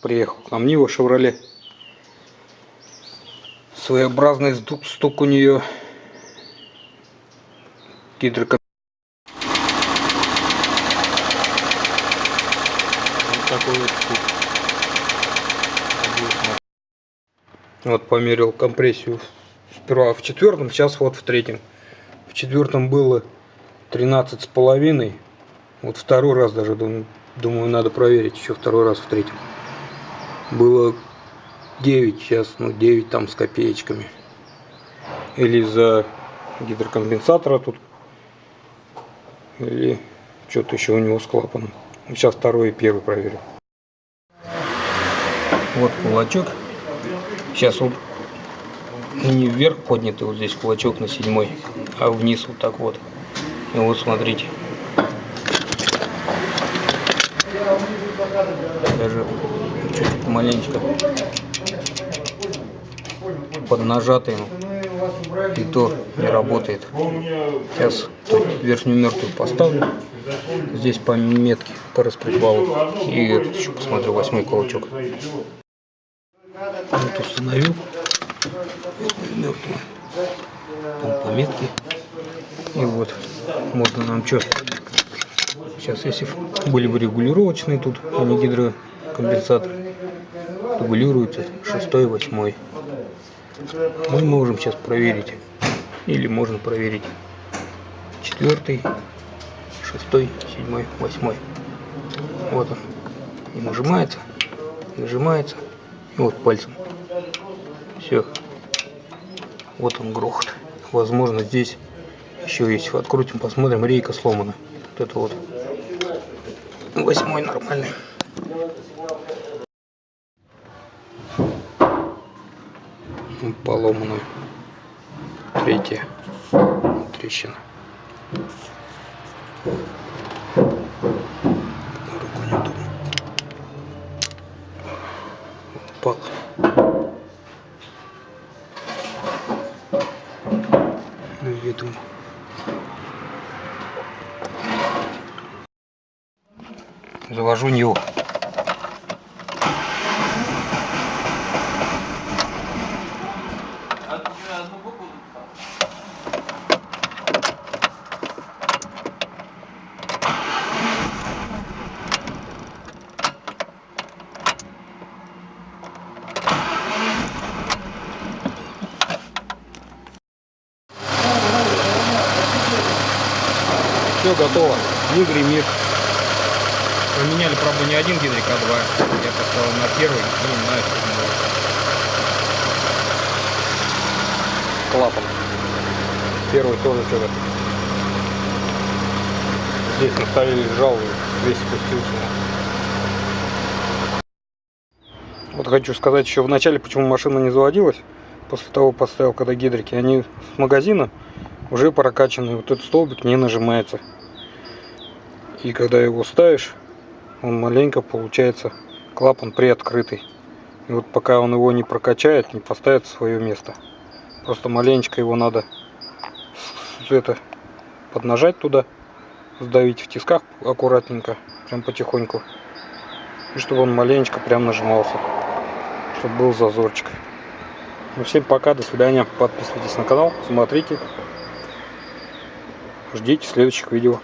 Приехал к нам Нива Шевроле. Своеобразный стук у нее. Гидрокомпенсатор. Вот такой вот стук. Вот померил компрессию сперва в четвертом, сейчас вот в третьем. В четвертом было 13,5. Вот второй раз даже думаю, надо проверить еще второй раз в третьем. Было 9, сейчас 9 там с копеечками. Или из-за гидрокомпенсатора тут, или что-то еще у него с клапаном. Сейчас второй и первый проверю. Вот кулачок. Сейчас вот не вверх поднятый, вот здесь кулачок на 7, а вниз вот так вот. И вот смотрите. Даже чуть-чуть маленечко поднажатый, и то не работает. Сейчас верхнюю мертвую поставлю. Здесь по метке, по распредвалу. И этот еще посмотрю, 8 кулачок. Вот установил мертвую по метке. И вот можно нам что. Сейчас, если были бы регулировочные тут, а не гидрокомпенсатор, регулируется 6, 8. Мы можем сейчас проверить, или можно проверить 4, 6, 7, 8. Вот он. И нажимается, нажимается, и вот пальцем. Все. Вот он грохот. Возможно, здесь еще есть. Открутим, посмотрим, рейка сломана. Вот это вот 8 нормальный. Поломанная 3 трещина. Руку неудобно. Упал. Виду. Завожу Ниву. Все готово. Не гремит. Поменяли, правда, не один гидрик, а 2. Я поставил на первый и на 7. Клапан. Первый тоже что-то. Здесь на столе лежал и весь спустился. Вот хочу сказать еще в начале, почему машина не заводилась. После того поставил, когда гидрики, они с магазина уже прокачанные. Вот этот столбик не нажимается. И когда его ставишь, он маленько получается клапан приоткрытый. И вот пока он его не прокачает, не поставит в свое место. Просто маленечко его надо поднажать туда, сдавить в тисках аккуратненько, прям потихоньку. И чтобы он маленечко прям нажимался, чтобы был зазорчик. Ну, всем пока, до свидания. Подписывайтесь на канал, смотрите, ждите следующих видео.